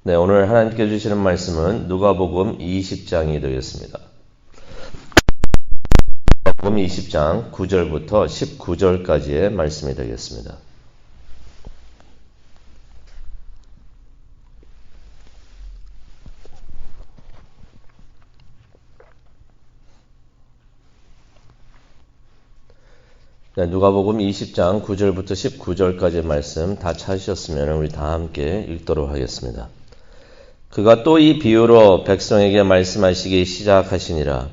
네, 오늘 하나님께 주시는 말씀은 누가복음 20장이 되겠습니다. 누가복음 20장 9절부터 19절까지의 말씀이 되겠습니다. 네, 누가복음 20장 9절부터 19절까지의 말씀 다 찾으셨으면 우리 다 함께 읽도록 하겠습니다. 그가 또 이 비유로 백성에게 말씀하시기 시작하시니라.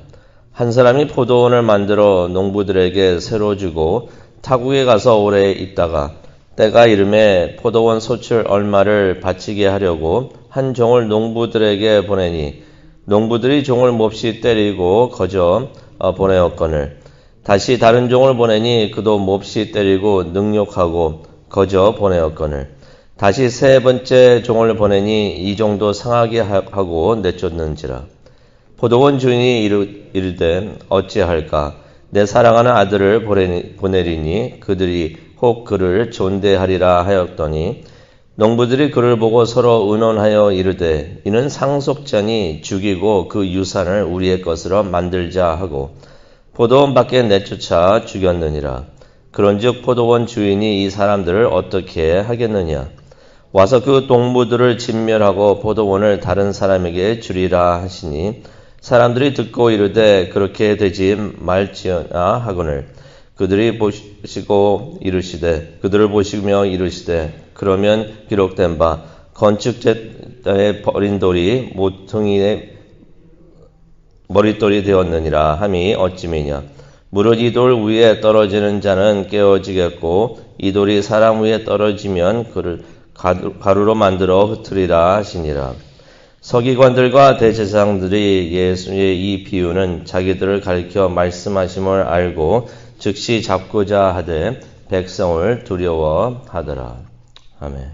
한 사람이 포도원을 만들어 농부들에게 새로 주고 타국에 가서 오래 있다가 때가 이름에 포도원 소출 얼마를 바치게 하려고 한 종을 농부들에게 보내니 농부들이 종을 몹시 때리고 거저 보내었거늘 다시 다른 종을 보내니 그도 몹시 때리고 능욕하고 거저 보내었거늘 다시 세 번째 종을 보내니 이 종도 상하게 하고 내쫓는지라. 포도원 주인이 이르되 어찌할까? 내 사랑하는 아들을 보내리니 그들이 혹 그를 존대하리라 하였더니 농부들이 그를 보고 서로 의논하여 이르되 이는 상속자니 죽이고 그 유산을 우리의 것으로 만들자 하고 포도원 밖에 내쫓아 죽였느니라. 그런즉 포도원 주인이 이 사람들을 어떻게 하겠느냐? 와서 그 농부들을 진멸하고 포도원을 다른 사람에게 주리라 하시니 사람들이 듣고 이르되 그렇게 되지 말지어나 하거늘 그들을 보시며 이르시되 그러면 기록된 바 건축자의 버린 돌이 모퉁이의 머릿돌이 되었느니라 함이 어찌미냐. 무릇 이 돌 위에 떨어지는 자는 깨어지겠고 이 돌이 사람 위에 떨어지면 그를 가루로 만들어 흩으리라 하시니라. 서기관들과 대제사장들이 예수의 이 비유는 자기들을 가리켜 말씀하심을 알고 즉시 잡고자 하되 백성을 두려워하더라. 아멘.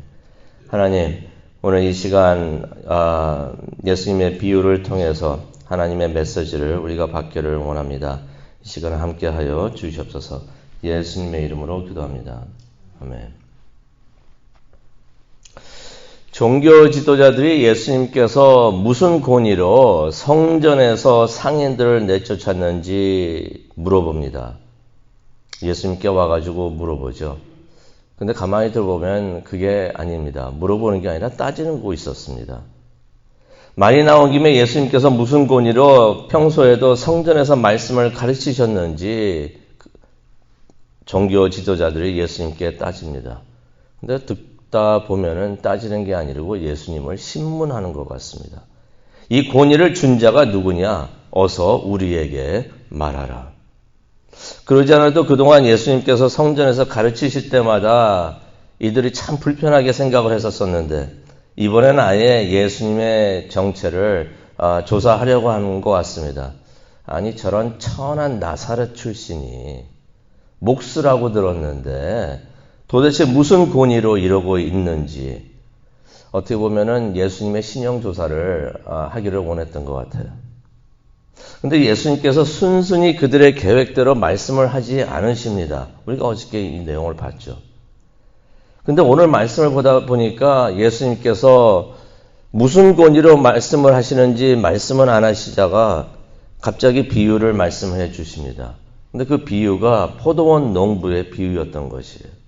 하나님, 오늘 이 시간 예수님의 비유를 통해서 하나님의 메시지를 우리가 받기를 원합니다. 이 시간을 함께하여 주시옵소서. 예수님의 이름으로 기도합니다. 아멘. 종교 지도자들이 예수님께서 무슨 권위로 성전에서 상인들을 내쫓았는지 물어봅니다. 예수님께 와가지고 물어보죠. 근데 가만히 들어보면 그게 아닙니다. 물어보는 게 아니라 따지는 거 있었습니다. 말이 나온 김에 예수님께서 무슨 권위로 평소에도 성전에서 말씀을 가르치셨는지 종교 지도자들이 예수님께 따집니다. 근데 듣다 보면은 따지는 게 아니고 예수님을 신문하는 것 같습니다. 이 권위를 준 자가 누구냐? 어서 우리에게 말하라. 그러지 않아도 그동안 예수님께서 성전에서 가르치실 때마다 이들이 참 불편하게 생각을 했었었는데 이번에는 아예 예수님의 정체를 조사하려고 하는 것 같습니다. 아니 저런 천한 나사렛 출신이 목수라고 들었는데 도대체 무슨 권위로 이러고 있는지 어떻게 보면은 예수님의 신형 조사를 하기를 원했던 것 같아요. 근데 예수님께서 순순히 그들의 계획대로 말씀을 하지 않으십니다. 우리가 어저께 이 내용을 봤죠. 근데 오늘 말씀을 보다 보니까 예수님께서 무슨 권위로 말씀을 하시는지 말씀은 안 하시다가 갑자기 비유를 말씀해 주십니다. 근데 그 비유가 포도원 농부의 비유였던 것이에요.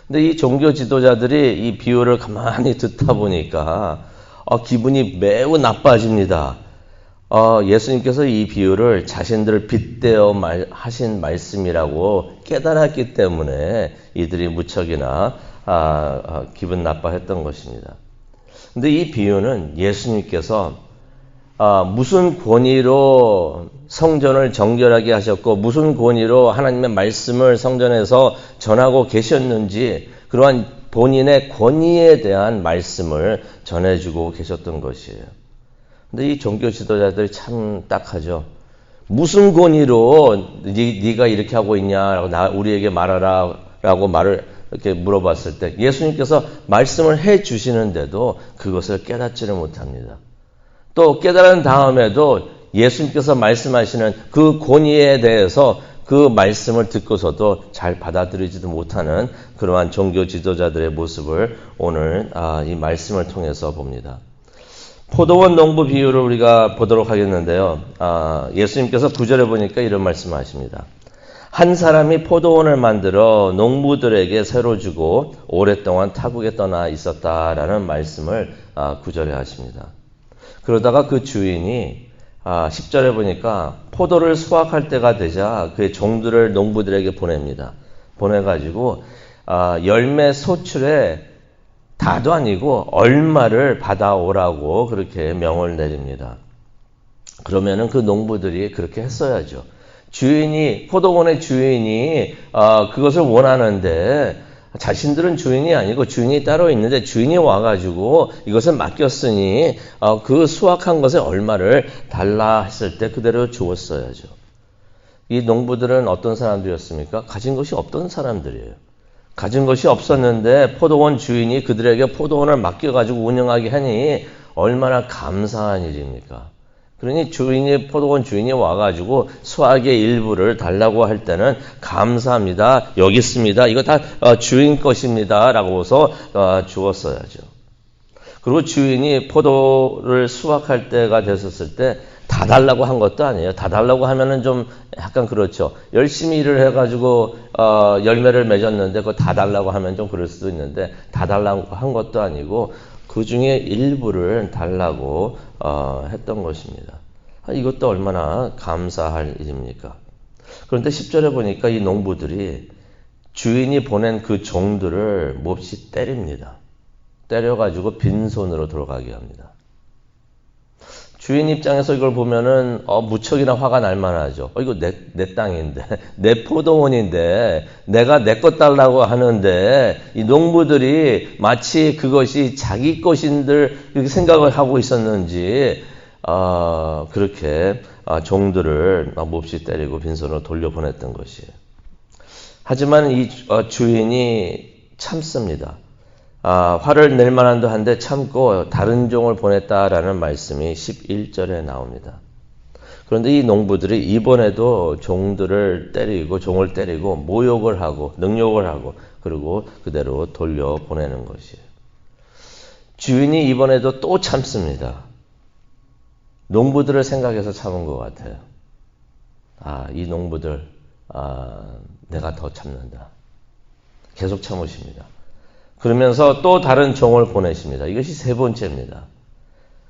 근데 이 종교 지도자들이 이 비유를 가만히 듣다 보니까 기분이 매우 나빠집니다. 예수님께서 이 비유를 자신들을 빗대어 하신 말씀이라고 깨달았기 때문에 이들이 무척이나 기분 나빠했던 것입니다. 근데 이 비유는 예수님께서 무슨 권위로 성전을 정결하게 하셨고 무슨 권위로 하나님의 말씀을 성전에서 전하고 계셨는지 그러한 본인의 권위에 대한 말씀을 전해주고 계셨던 것이에요. 근데 이 종교 지도자들이 참 딱하죠. 무슨 권위로 네가 이렇게 하고 있냐라고 우리에게 말하라 라고 말을 이렇게 물어봤을 때 예수님께서 말씀을 해 주시는데도 그것을 깨닫지를 못합니다. 또 깨달은 다음에도 예수님께서 말씀하시는 그 권위에 대해서 그 말씀을 듣고서도 잘 받아들이지도 못하는 그러한 종교 지도자들의 모습을 오늘 이 말씀을 통해서 봅니다. 포도원 농부 비유를 우리가 보도록 하겠는데요. 예수님께서 9절에 보니까 이런 말씀을 하십니다. 한 사람이 포도원을 만들어 농부들에게 새로 주고 오랫동안 타국에 떠나 있었다라는 말씀을 9절에 하십니다. 그러다가 그 주인이 10절에 보니까 포도를 수확할 때가 되자 그의 종들을 농부들에게 보냅니다. 보내가지고 열매 소출에 다도 아니고 얼마를 받아오라고 그렇게 명을 내립니다. 그러면은 그 농부들이 그렇게 했어야죠. 포도원의 주인이 그것을 원하는데 자신들은 주인이 아니고 주인이 따로 있는데 주인이 와가지고 이것을 맡겼으니 그 수확한 것에 얼마를 달라 했을 때 그대로 주었어야죠. 이 농부들은 어떤 사람들이었습니까? 가진 것이 없던 사람들이에요. 가진 것이 없었는데 포도원 주인이 그들에게 포도원을 맡겨가지고 운영하게 하니 얼마나 감사한 일입니까? 그러니 포도원 주인이 와가지고 수확의 일부를 달라고 할 때는 감사합니다. 여기 있습니다. 이거 다 주인 것입니다. 라고서 주었어야죠. 그리고 주인이 포도를 수확할 때가 됐었을 때 다 달라고 한 것도 아니에요. 다 달라고 하면은 좀 약간 그렇죠. 열심히 일을 해가지고 열매를 맺었는데 그거 다 달라고 하면 좀 그럴 수도 있는데 다 달라고 한 것도 아니고 그 중에 일부를 달라고 했던 것입니다. 이것도 얼마나 감사할 일입니까? 그런데 10절에 보니까 이 농부들이 주인이 보낸 그 종들을 몹시 때립니다. 때려가지고 빈손으로 돌아가게 합니다. 주인 입장에서 이걸 보면은 무척이나 화가 날 만하죠. 이거 내 땅인데, 내 포도원인데, 내가 내 것 달라고 하는데 이 농부들이 마치 그것이 자기 것인들 이렇게 생각을 하고 있었는지 그렇게 종들을 몹시 때리고 빈손으로 돌려보냈던 것이에요. 하지만 이 주인이 참습니다. 화를 낼 만한도 한데 참고 다른 종을 보냈다라는 말씀이 11절에 나옵니다. 그런데 이 농부들이 이번에도 종을 때리고 모욕을 하고 능욕을 하고 그리고 그대로 돌려보내는 것이에요. 주인이 이번에도 또 참습니다. 농부들을 생각해서 참은 것 같아요. 이 농부들 내가 더 참는다. 계속 참으십니다. 그러면서 또 다른 종을 보내십니다. 이것이 세 번째입니다.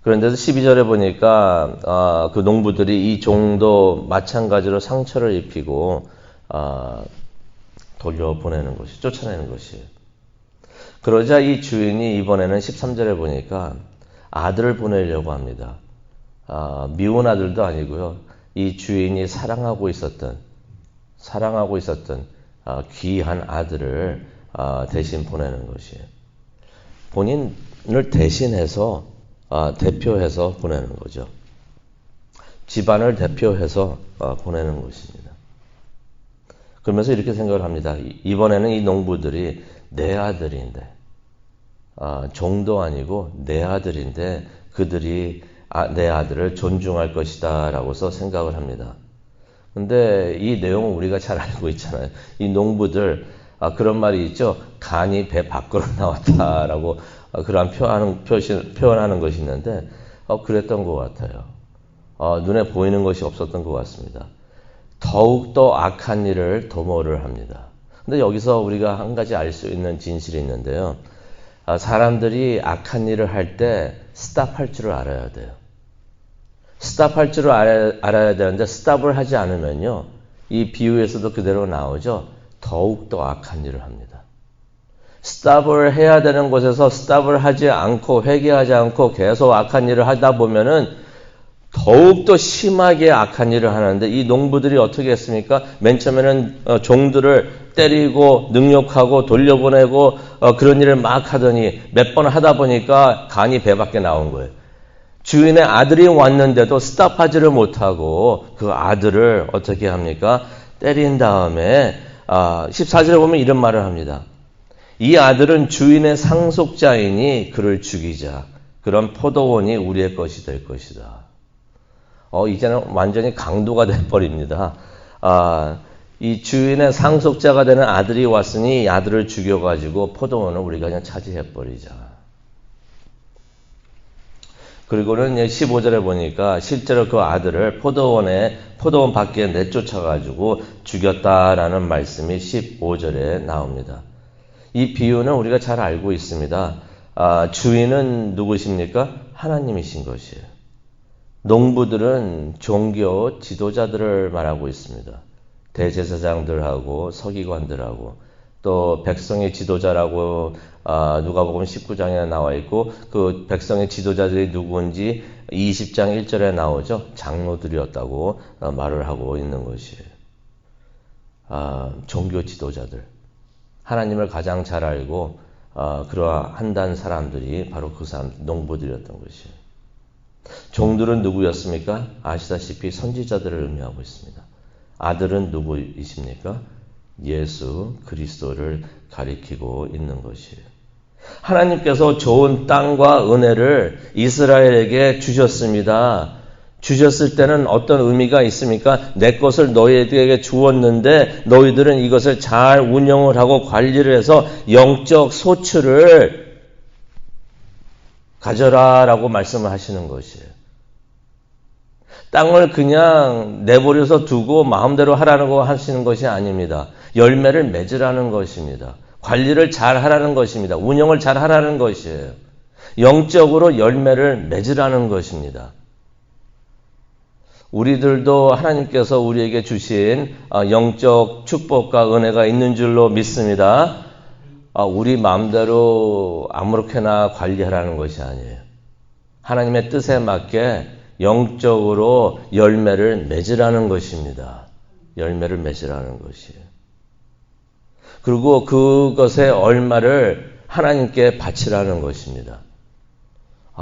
그런데도 12절에 보니까 그 농부들이 이 종도 마찬가지로 상처를 입히고 돌려보내는 것이 쫓아내는 것이에요. 그러자 이 주인이 이번에는 13절에 보니까 아들을 보내려고 합니다. 미운 아들도 아니고요. 이 주인이 사랑하고 있었던 귀한 아들을 대신 보내는 것이에요. 본인을 대신해서 대표해서 보내는 거죠. 집안을 대표해서 보내는 것입니다. 그러면서 이렇게 생각을 합니다. 이번에는 이 농부들이 내 아들인데 종도 아니고 내 아들인데 그들이 내 아들을 존중할 것이다 라고서 생각을 합니다. 근데 이 내용은 우리가 잘 알고 있잖아요. 이 농부들 그런 말이 있죠. 간이 배 밖으로 나왔다라고 그런 표현하는 것이 있는데 그랬던 것 같아요. 눈에 보이는 것이 없었던 것 같습니다. 더욱더 악한 일을 도모를 합니다. 근데 여기서 우리가 한 가지 알 수 있는 진실이 있는데요. 사람들이 악한 일을 할 때 스탑할 줄을 알아야 돼요. 스탑할 줄을 알아야 되는데 스탑을 하지 않으면요. 이 비유에서도 그대로 나오죠. 더욱더 악한 일을 합니다. 스탑을 해야 되는 곳에서 스탑을 하지 않고 회개하지 않고 계속 악한 일을 하다 보면은 더욱더 심하게 악한 일을 하는데 이 농부들이 어떻게 했습니까? 맨 처음에는 종들을 때리고 능욕하고 돌려보내고 그런 일을 막 하더니 몇 번 하다 보니까 간이 배 밖에 나온 거예요. 주인의 아들이 왔는데도 스탑하지를 못하고 그 아들을 어떻게 합니까? 때린 다음에 14절에 보면 이런 말을 합니다. 이 아들은 주인의 상속자이니 그를 죽이자. 그런 포도원이 우리의 것이 될 것이다. 이제는 완전히 강도가 돼버립니다. 이 주인의 상속자가 되는 아들이 왔으니 이 아들을 죽여가지고 포도원을 우리가 그냥 차지해버리자. 그리고는 15절에 보니까 실제로 그 아들을 포도원 밖에 내쫓아가지고 죽였다라는 말씀이 15절에 나옵니다. 이 비유는 우리가 잘 알고 있습니다. 주인은 누구십니까? 하나님이신 것이에요. 농부들은 종교 지도자들을 말하고 있습니다. 대제사장들하고 서기관들하고 또 백성의 지도자라고 누가복음 19장에 나와 있고 그 백성의 지도자들이 누구인지 20장 1절에 나오죠. 장로들이었다고 말을 하고 있는 것이에요. 종교 지도자들. 하나님을 가장 잘 알고 그러한다는 사람들이 바로 그 사람 농부들이었던 것이에요. 종들은 누구였습니까? 아시다시피 선지자들을 의미하고 있습니다. 아들은 누구이십니까? 예수 그리스도를 가리키고 있는 것이에요. 하나님께서 좋은 땅과 은혜를 이스라엘에게 주셨습니다. 주셨을 때는 어떤 의미가 있습니까? 내 것을 너희에게 주었는데 너희들은 이것을 잘 운영을 하고 관리를 해서 영적 소출을 가져라라고 말씀을 하시는 것이에요. 땅을 그냥 내버려서 두고 마음대로 하라는 거 하시는 것이 아닙니다. 열매를 맺으라는 것입니다. 관리를 잘 하라는 것입니다. 운영을 잘 하라는 것이에요. 영적으로 열매를 맺으라는 것입니다. 우리들도 하나님께서 우리에게 주신 영적 축복과 은혜가 있는 줄로 믿습니다. 우리 마음대로 아무렇게나 관리하라는 것이 아니에요. 하나님의 뜻에 맞게 영적으로 열매를 맺으라는 것입니다. 열매를 맺으라는 것이에요. 그리고 그것의 얼마를 하나님께 바치라는 것입니다.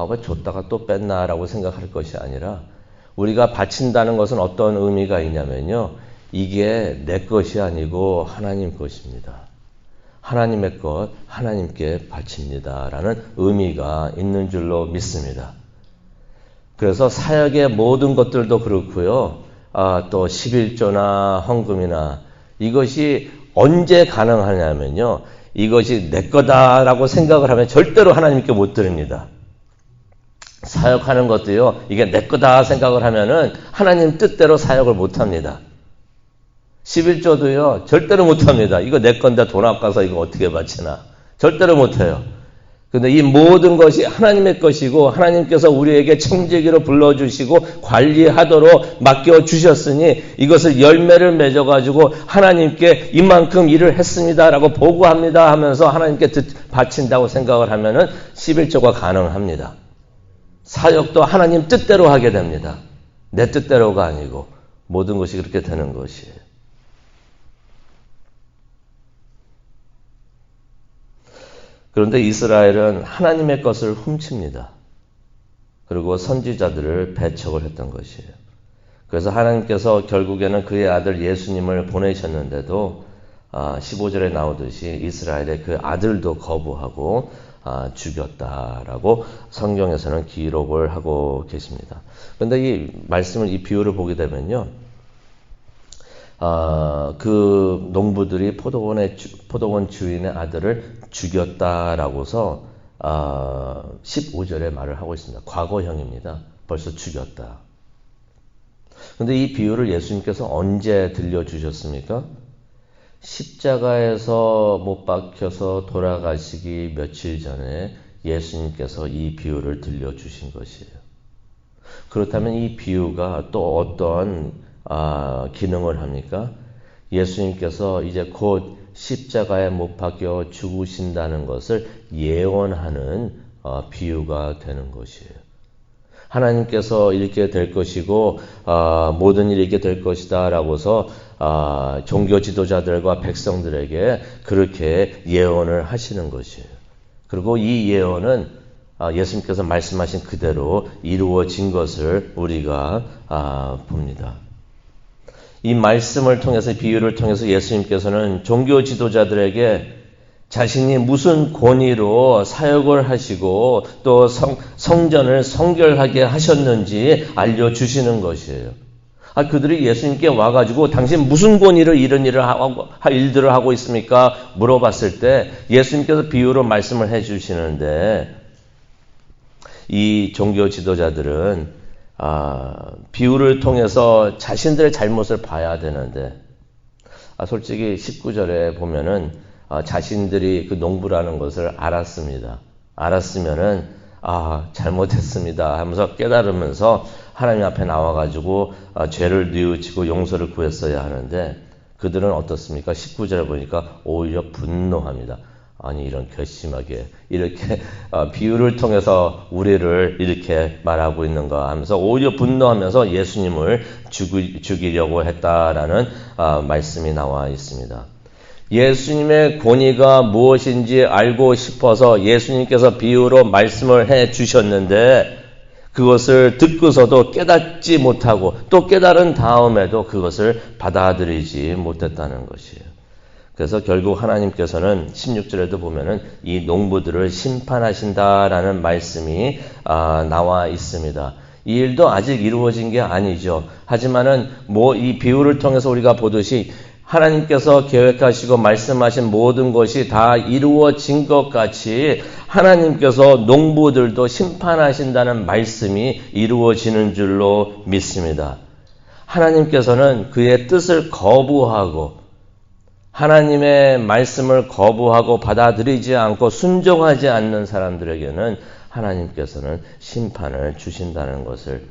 왜 줬다가 또 뺐나라고 생각할 것이 아니라 우리가 바친다는 것은 어떤 의미가 있냐면요. 이게 내 것이 아니고 하나님 것입니다. 하나님의 것, 하나님께 바칩니다라는 의미가 있는 줄로 믿습니다. 그래서 사역의 모든 것들도 그렇고요. 또 11조나 헌금이나 이것이 언제 가능하냐면요. 이것이 내 거다라고 생각을 하면 절대로 하나님께 못 드립니다. 사역하는 것도요. 이게 내 거다 생각을 하면은 하나님 뜻대로 사역을 못 합니다. 11조도요. 절대로 못 합니다. 이거 내 건데 돈 아까워서 이거 어떻게 바치나. 절대로 못 해요. 근데 이 모든 것이 하나님의 것이고 하나님께서 우리에게 청지기로 불러주시고 관리하도록 맡겨주셨으니 이것을 열매를 맺어가지고 하나님께 이만큼 일을 했습니다라고 보고합니다 하면서 하나님께 바친다고 생각을 하면은 11조가 가능합니다. 사역도 하나님 뜻대로 하게 됩니다. 내 뜻대로가 아니고 모든 것이 그렇게 되는 것이에요. 그런데 이스라엘은 하나님의 것을 훔칩니다. 그리고 선지자들을 배척을 했던 것이에요. 그래서 하나님께서 결국에는 그의 아들 예수님을 보내셨는데도 15절에 나오듯이 이스라엘의 그 아들도 거부하고 죽였다라고 성경에서는 기록을 하고 계십니다. 그런데 이 말씀을, 이 비유를 보게 되면요. 그 농부들이 포도원 주인의 아들을 죽였다라고서 15절에 말을 하고 있습니다. 과거형입니다. 벌써 죽였다. 그런데 이 비유를 예수님께서 언제 들려주셨습니까? 십자가에서 못 박혀서 돌아가시기 며칠 전에 예수님께서 이 비유를 들려주신 것이에요. 그렇다면 이 비유가 또 어떤 기능을 합니까? 예수님께서 이제 곧 십자가에 못 박혀 죽으신다는 것을 예언하는 비유가 되는 것이에요. 하나님께서 이렇게 될 것이고 모든 일이 이렇게 될 것이다 라고서 종교 지도자들과 백성들에게 그렇게 예언을 하시는 것이에요. 그리고 이 예언은 예수님께서 말씀하신 그대로 이루어진 것을 우리가 봅니다. 이 말씀을 통해서, 비유를 통해서 예수님께서는 종교 지도자들에게 자신이 무슨 권위로 사역을 하시고 또 성전을 성결하게 하셨는지 알려주시는 것이에요. 그들이 예수님께 와가지고 당신 무슨 권위로 이런 일들을 하고 있습니까? 물어봤을 때 예수님께서 비유로 말씀을 해주시는데 이 종교 지도자들은 비유를 통해서 자신들의 잘못을 봐야 되는데 솔직히 19절에 보면은 자신들이 그 농부라는 것을 알았습니다. 알았으면은 잘못했습니다 하면서 깨달으면서 하나님 앞에 나와가지고 죄를 뉘우치고 용서를 구했어야 하는데 그들은 어떻습니까? 19절에 보니까 오히려 분노합니다. 아니 이런 괘씸하게 이렇게 비유를 통해서 우리를 이렇게 말하고 있는가 하면서 오히려 분노하면서 예수님을 죽이려고 했다라는 말씀이 나와 있습니다. 예수님의 권위가 무엇인지 알고 싶어서 예수님께서 비유로 말씀을 해 주셨는데 그것을 듣고서도 깨닫지 못하고 또 깨달은 다음에도 그것을 받아들이지 못했다는 것이에요. 그래서 결국 하나님께서는 16절에도 보면은 이 농부들을 심판하신다라는 말씀이 나와 있습니다. 이 일도 아직 이루어진 게 아니죠. 하지만은 이 비유를 통해서 우리가 보듯이 하나님께서 계획하시고 말씀하신 모든 것이 다 이루어진 것 같이 하나님께서 농부들도 심판하신다는 말씀이 이루어지는 줄로 믿습니다. 하나님께서는 그의 뜻을 거부하고 하나님의 말씀을 거부하고 받아들이지 않고 순종하지 않는 사람들에게는 하나님께서는 심판을 주신다는 것을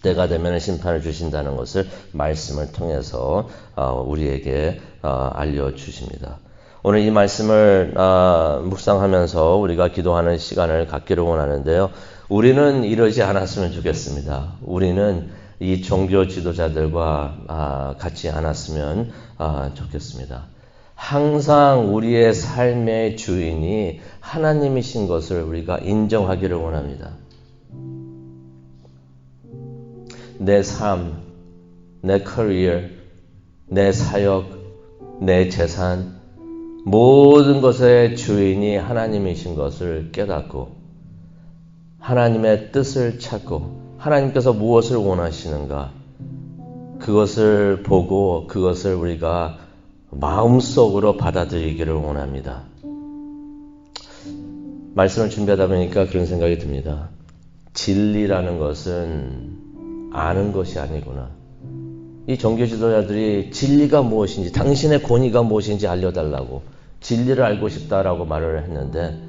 때가 되면 심판을 주신다는 것을 말씀을 통해서 우리에게 알려주십니다. 오늘 이 말씀을 묵상하면서 우리가 기도하는 시간을 갖기를 원하는데요. 우리는 이러지 않았으면 좋겠습니다. 우리는 이 종교 지도자들과 같지 않았으면 좋겠습니다. 항상 우리의 삶의 주인이 하나님이신 것을 우리가 인정하기를 원합니다. 내 삶, 내 커리어, 내 사역, 내 재산, 모든 것의 주인이 하나님이신 것을 깨닫고 하나님의 뜻을 찾고 하나님께서 무엇을 원하시는가 그것을 보고 그것을 우리가 마음속으로 받아들이기를 원합니다. 말씀을 준비하다 보니까 그런 생각이 듭니다. 진리라는 것은 아는 것이 아니구나. 이 종교 지도자들이 진리가 무엇인지 당신의 권위가 무엇인지 알려달라고 진리를 알고 싶다라고 말을 했는데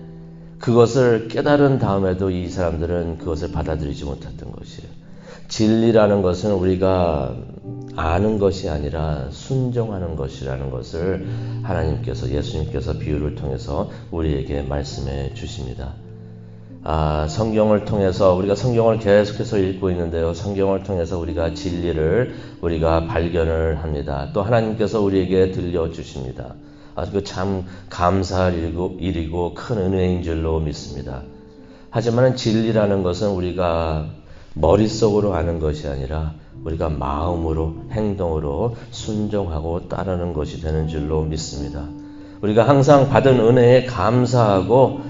그것을 깨달은 다음에도 이 사람들은 그것을 받아들이지 못했던 것이에요. 진리라는 것은 우리가 아는 것이 아니라 순종하는 것이라는 것을 하나님께서 예수님께서 비유를 통해서 우리에게 말씀해 주십니다. 성경을 통해서 우리가 성경을 계속해서 읽고 있는데요. 성경을 통해서 우리가 진리를 우리가 발견을 합니다. 또 하나님께서 우리에게 들려주십니다. 그 참 감사할 일이고 큰 은혜인 줄로 믿습니다. 하지만 진리라는 것은 우리가 머릿속으로 아는 것이 아니라 우리가 마음으로 행동으로 순종하고 따르는 것이 되는 줄로 믿습니다. 우리가 항상 받은 은혜에 감사하고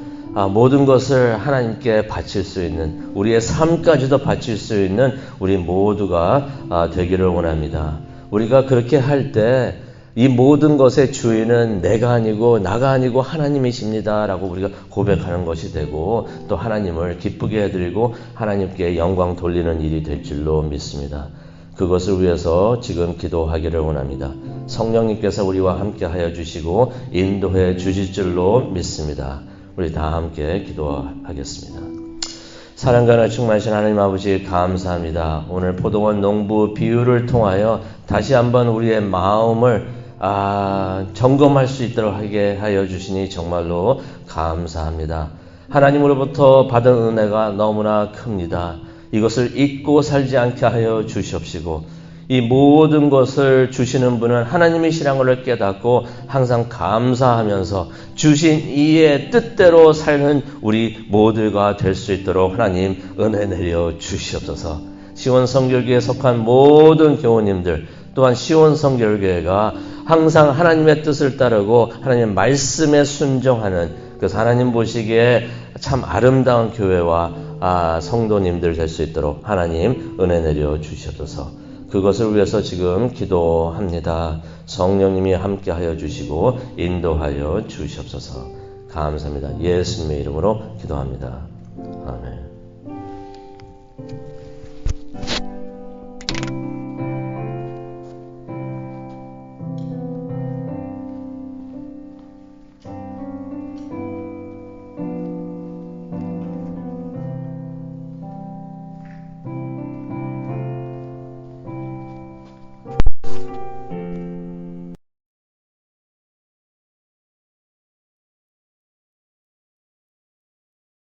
모든 것을 하나님께 바칠 수 있는 우리의 삶까지도 바칠 수 있는 우리 모두가 되기를 원합니다. 우리가 그렇게 할 때 이 모든 것의 주인은 내가 아니고 나가 아니고 하나님이십니다 라고 우리가 고백하는 것이 되고 또 하나님을 기쁘게 해드리고 하나님께 영광 돌리는 일이 될 줄로 믿습니다. 그것을 위해서 지금 기도하기를 원합니다. 성령님께서 우리와 함께 하여 주시고 인도해 주실 줄로 믿습니다. 우리 다 함께 기도하겠습니다. 사랑과 충만하신 하나님 아버지 감사합니다. 오늘 포도원 농부 비유를 통하여 다시 한번 우리의 마음을 점검할 수 있도록 하게 하여 주시니 정말로 감사합니다. 하나님으로부터 받은 은혜가 너무나 큽니다. 이것을 잊고 살지 않게 하여 주시옵시고 이 모든 것을 주시는 분은 하나님이시라는 것을 깨닫고 항상 감사하면서 주신 이의 뜻대로 사는 우리 모두가 될 수 있도록 하나님 은혜 내려 주시옵소서. 시온 성결교회에 속한 모든 교우님들 또한 시온 성결교회가 항상 하나님의 뜻을 따르고 하나님의 말씀에 순종하는 그래서 하나님 보시기에 참 아름다운 교회와 성도님들 될 수 있도록 하나님 은혜 내려 주시옵소서. 그것을 위해서 지금 기도합니다. 성령님이 함께하여 주시고 인도하여 주시옵소서. 감사합니다. 예수님의 이름으로 기도합니다. 아멘.